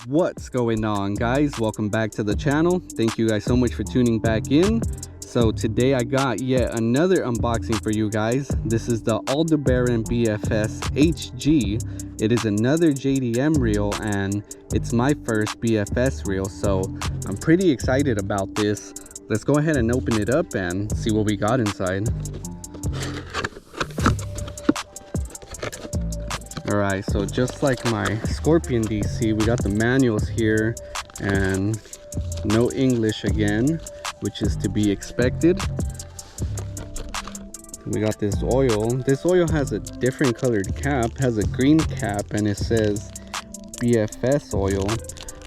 What's going on, guys? Welcome back to the channel. Thank you guys so much for tuning back in. So today I got yet another unboxing for you guys. This is the Aldebaran BFS HG. It is another JDM reel and it's my first BFS reel, so I'm pretty excited about this. Let's go ahead and open it up and see what we got inside. Alright, so just like my Scorpion DC, we got the manuals here and no English again, which is to be expected. We got this oil. This oil has a different colored cap, has a green cap, and it says BFS oil.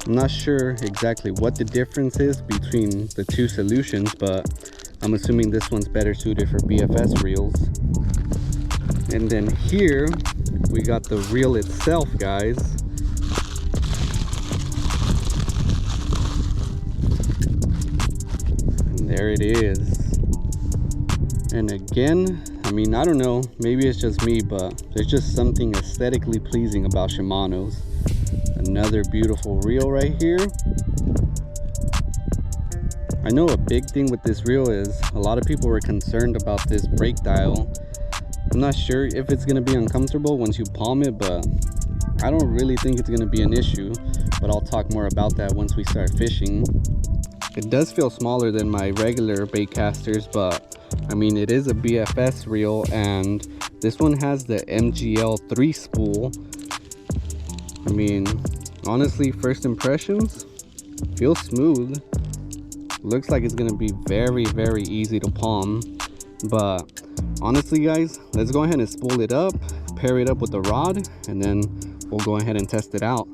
I'm not sure exactly what the difference is between the two solutions, but I'm assuming this one's better suited for BFS reels. And then here we got the reel itself, guys. And there it is. And again, I mean, I don't know, maybe it's just me, but there's just something aesthetically pleasing about Shimano's. Another beautiful reel right here. I know a big thing with this reel is a lot of people were concerned about this brake dial. I'm not sure if it's going to be uncomfortable once you palm it, but I don't really think it's going to be an issue, but I'll talk more about that once we start fishing. It does feel smaller than my regular bait casters, but I mean, it is a BFS reel and this one has the MGL 3 spool. I mean, honestly, first impressions, feels smooth. Looks like it's going to be very, very easy to palm, but honestly, guys, let's go ahead and spool it up, pair it up with the rod, and then we'll go ahead and test it out.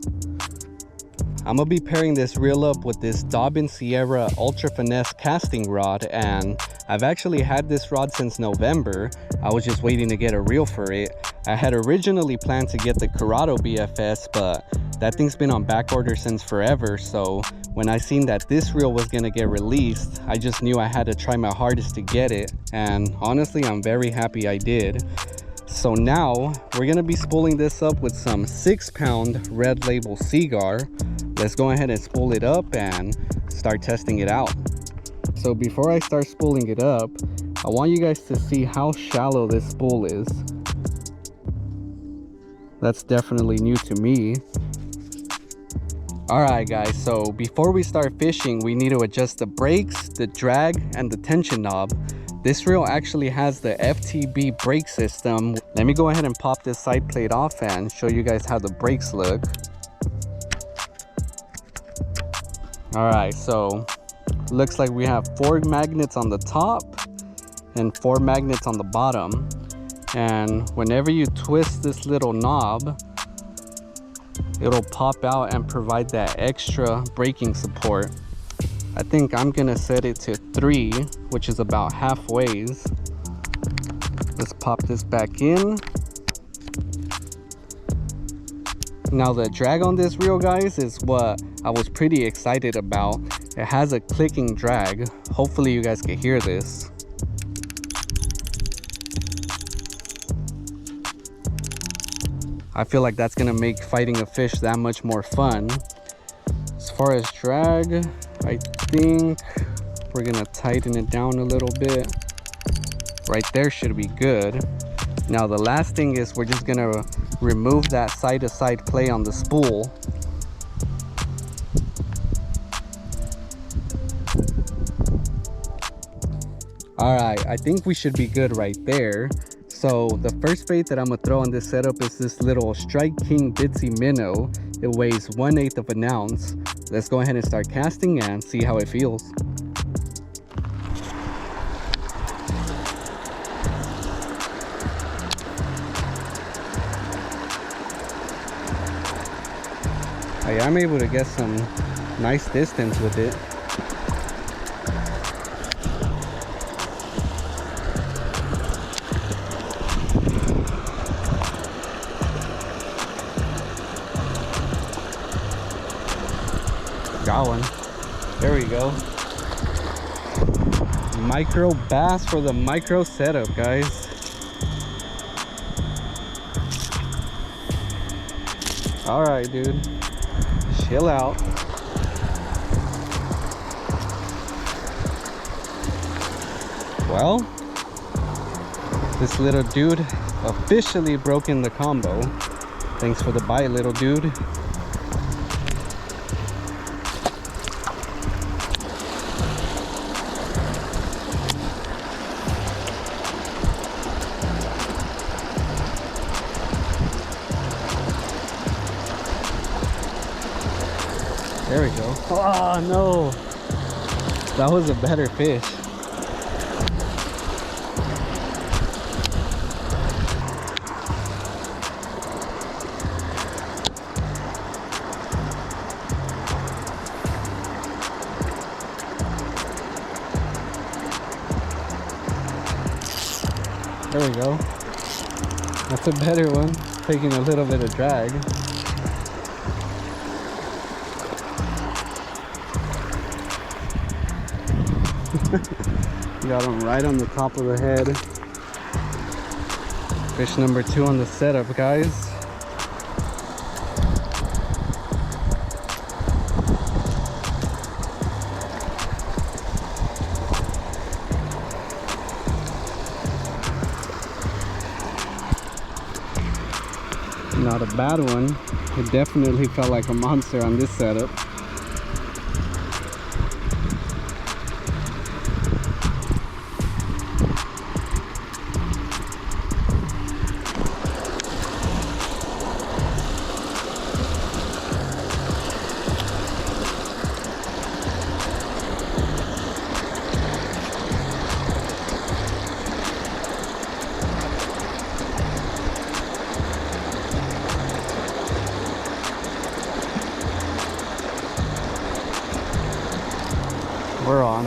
I'm gonna be pairing this reel up with this Dobbin Sierra Ultra Finesse casting rod, and I've actually had this rod since November. I was just waiting to get a reel for it. I had originally planned to get the Corrado BFS, but that thing's been on back order since forever, so when I seen that this reel was gonna get released, I just knew I had to try my hardest to get it, and honestly, I'm very happy I did. So now, we're gonna be spooling this up with some 6-pound Red Label Seaguar. Let's go ahead and spool it up and start testing it out. So before I start spooling it up, I want you guys to see how shallow this spool is. That's definitely new to me. Alright guys, so before we start fishing, we need to adjust the brakes, the drag, and the tension knob. This reel actually has the FTB brake system. Let me go ahead and pop this side plate off and show you guys how the brakes look. Alright, so looks like we have 4 magnets on the top and 4 magnets on the bottom. And whenever you twist this little knob, it'll pop out and provide that extra braking support. I think I'm gonna set it to 3, which is about halfway. Let's pop this back in. Now the drag on this reel, guys, is what I was pretty excited about. It has a clicking drag. Hopefully you guys can hear this. I feel like that's gonna make fighting a fish that much more fun. As far as drag, I think we're gonna tighten it down a little bit. Right there should be good. Now the last thing is we're just gonna remove that side-to-side play on the spool. Alright, I think we should be good right there. So the first bait that I'm gonna throw on this setup is this little Strike King Bitsy Minnow. It weighs 1/8 of an ounce. Let's go ahead and start casting and see how it feels. I'm able to get some nice distance with it. Got one. There we go. Micro bass for the micro setup, guys. All right, dude. Chill out. Well, this little dude officially broken the combo. Thanks for the bite, little dude. There we go. Oh no, that was a better fish. There we go. That's a better one. Taking a little bit of drag. Got him right on the top of the head. Fish number 2 on the setup, guys. Not a bad one. It definitely felt like a monster on this setup. We're on.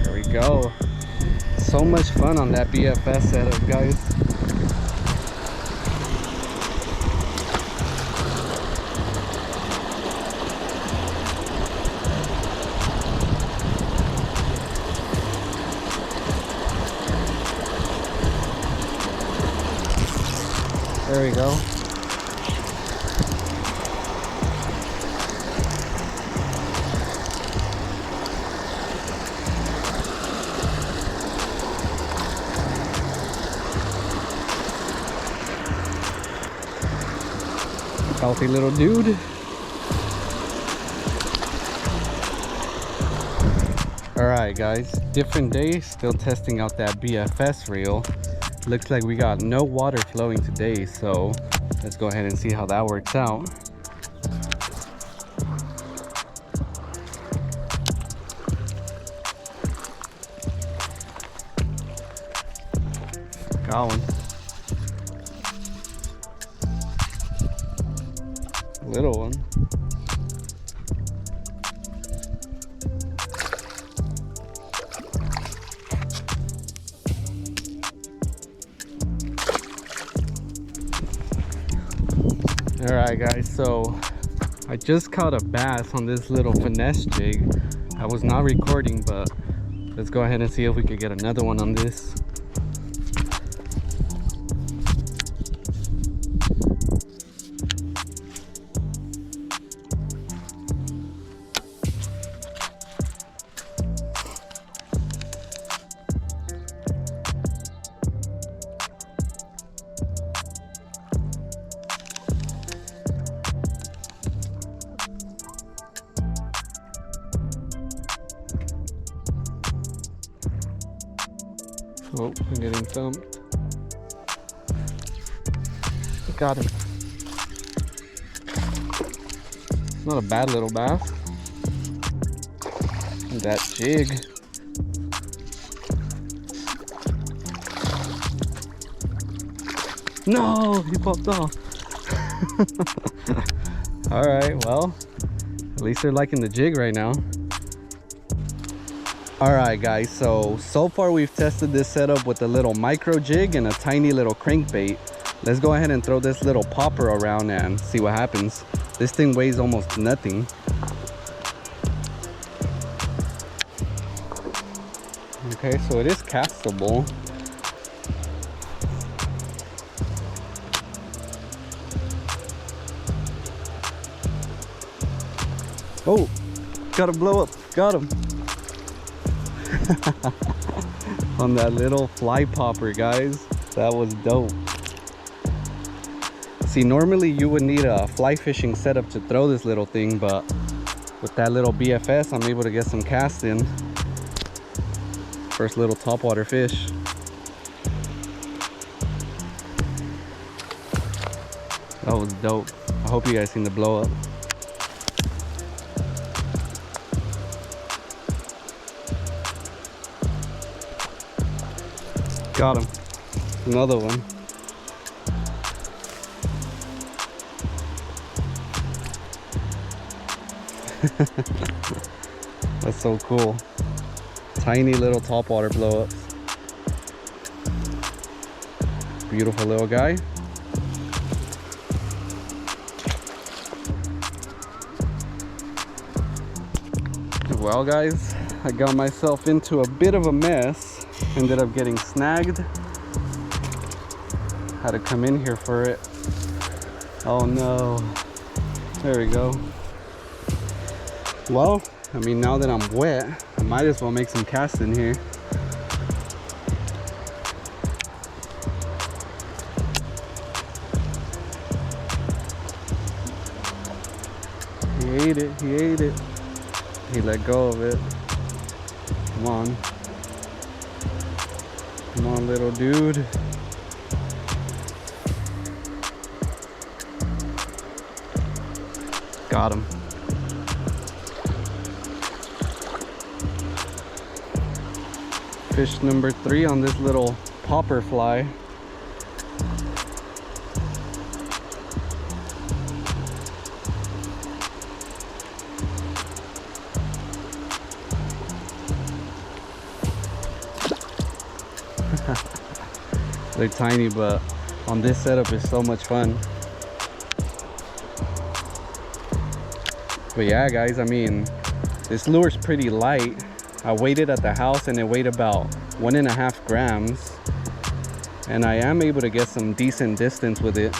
There we go. So much fun on that BFS setup, guys. There we go. Healthy little dude. Alright guys, different day, still testing out that BFS reel. Looks like we got no water flowing today, so let's go ahead and see how that works out. Got one. Little one. Alright guys, so I just caught a bass on this little finesse jig. I was not recording, but let's go ahead and see if we could get another one on this. Oh, I'm getting thumped. Got him. Not a bad little bass. That jig. No, he popped off. Alright, well, at least they're liking the jig right now. Alright guys, so far we've tested this setup with a little micro jig and a tiny little crankbait. Let's go ahead and throw this little popper around and see what happens. This thing weighs almost nothing. Here Okay, so it is castable. Oh, gotta blow up, got him. On that little fly popper, guys. That was dope. See, normally you would need a fly fishing setup to throw this little thing, but with that little BFS, I'm able to get some casting. First little topwater fish. That was dope. I hope you guys seen the blow up. Got him. Another one. That's so cool. Tiny little topwater blow-ups. Beautiful little guy. Well, guys, I got myself into a bit of a mess. Ended up getting snagged. Had to come in here for it. Oh no. There we go. Well, I mean, now that I'm wet, I might as well make some casts in here. He ate it, he ate it. He let go of it. Come on. Come on, little dude. Got him. Fish number 3 on this little popper fly. They're tiny, but on this setup is so much fun. But yeah, guys, I mean, this lure's pretty light. I weighed it at the house and it weighed about 1.5 grams. And I am able to get some decent distance with it.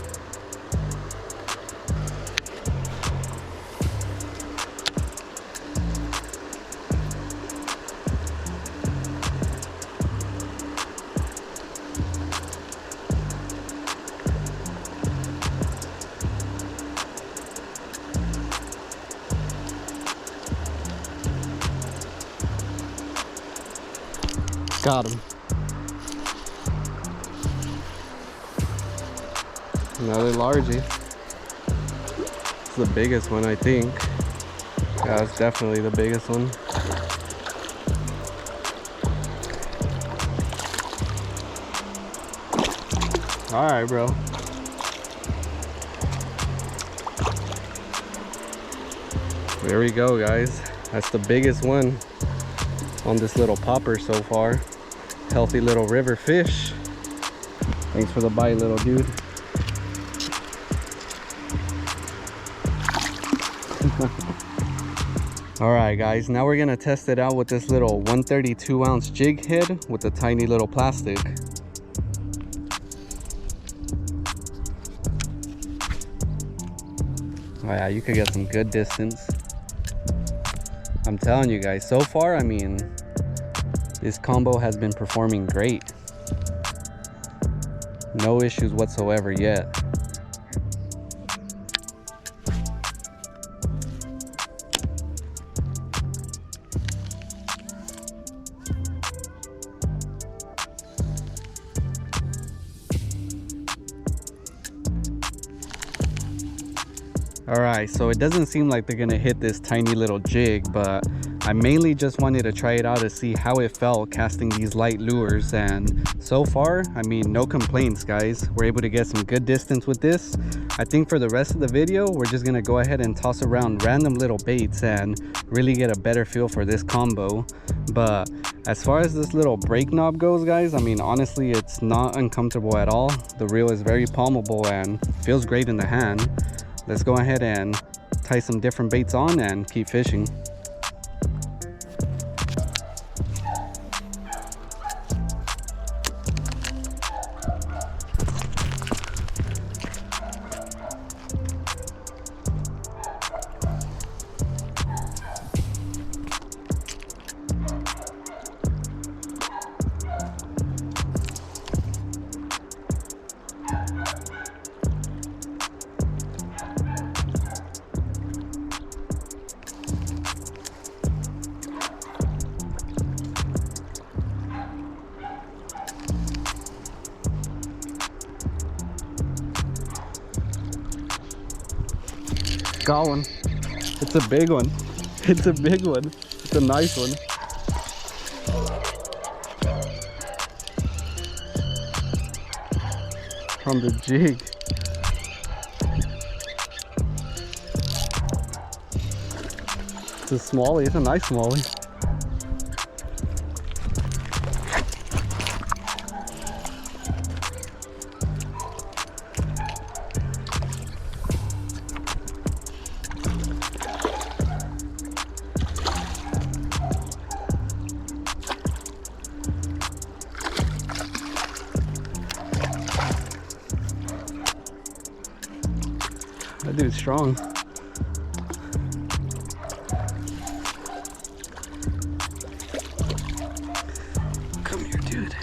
Got him. Another largie. It's the biggest one, I think. Yeah, it's definitely the biggest one. All right, bro. There we go, guys. That's the biggest one on this little popper so far. Healthy little river fish. Thanks for the bite, little dude. All right, guys, now we're gonna test it out with this little 132 ounce jig head with a tiny little plastic. Oh yeah, you could get some good distance. I'm telling you guys, so far, I mean, this combo has been performing great. No issues whatsoever yet. Alright, so it doesn't seem like they're gonna hit this tiny little jig, but I mainly just wanted to try it out to see how it felt casting these light lures, and so far, I mean, no complaints, guys. We're able to get some good distance with this. I think for the rest of the video, we're just gonna go ahead and toss around random little baits and really get a better feel for this combo. But as far as this little brake knob goes, guys, I mean, honestly, it's not uncomfortable at all. The reel is very palmable and feels great in the hand. Let's go ahead and tie some different baits on and keep fishing. Got one. It's a big one. It's a big one. It's a nice one. On the jig. It's a smallie. It's a nice smallie. That dude's strong. Come here, dude.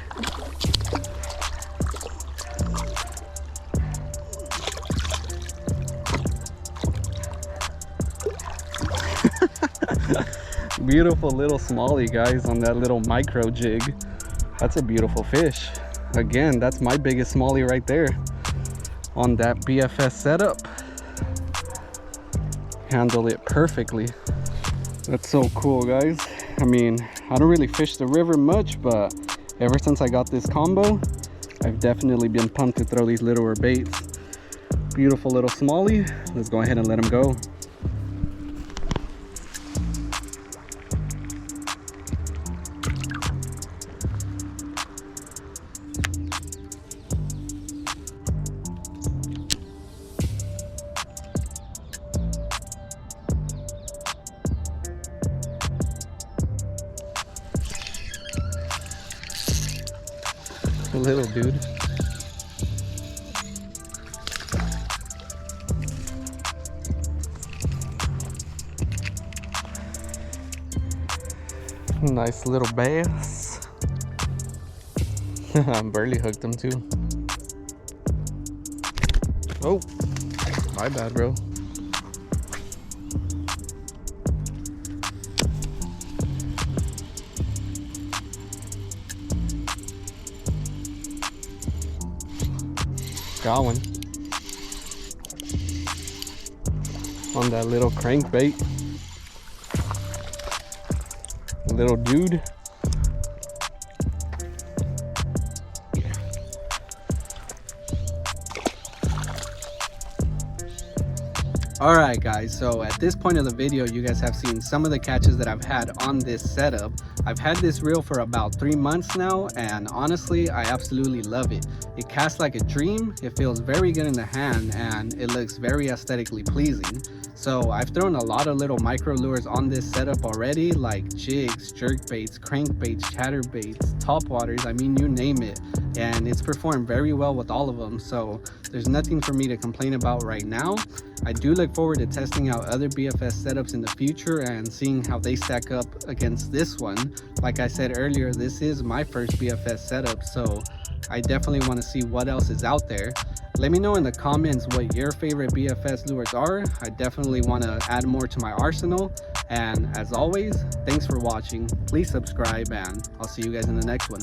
Beautiful little smallie, guys, on that little micro jig. That's a beautiful fish. Again, that's my biggest smallie right there on that BFS setup. Handle it perfectly. That's so cool, guys. I mean, I don't really fish the river much, but ever since I got this combo, I've definitely been pumped to throw these littler baits. Beautiful little smallie. Let's go ahead and let him go. Little dude. Nice little bass. I'm barely hooked him too. Oh, my bad, bro. Got one on that little crankbait. Little dude. Alright guys, so at this point of the video, you guys have seen some of the catches that I've had on this setup. I've had this reel for about 3 months now, and honestly, I absolutely love it. It casts like a dream, it feels very good in the hand, and it looks very aesthetically pleasing. So I've thrown a lot of little micro lures on this setup already, like jigs, jerkbaits, crankbaits, chatterbaits, topwaters, I mean, you name it. And it's performed very well with all of them, so there's nothing for me to complain about right now. I do look forward to testing out other BFS setups in the future and seeing how they stack up against this one. Like I said earlier, this is my first BFS setup, so I definitely want to see what else is out there. Let me know in the comments what your favorite BFS lures are. I definitely want to add more to my arsenal. And as always, thanks for watching. Please subscribe, and I'll see you guys in the next one.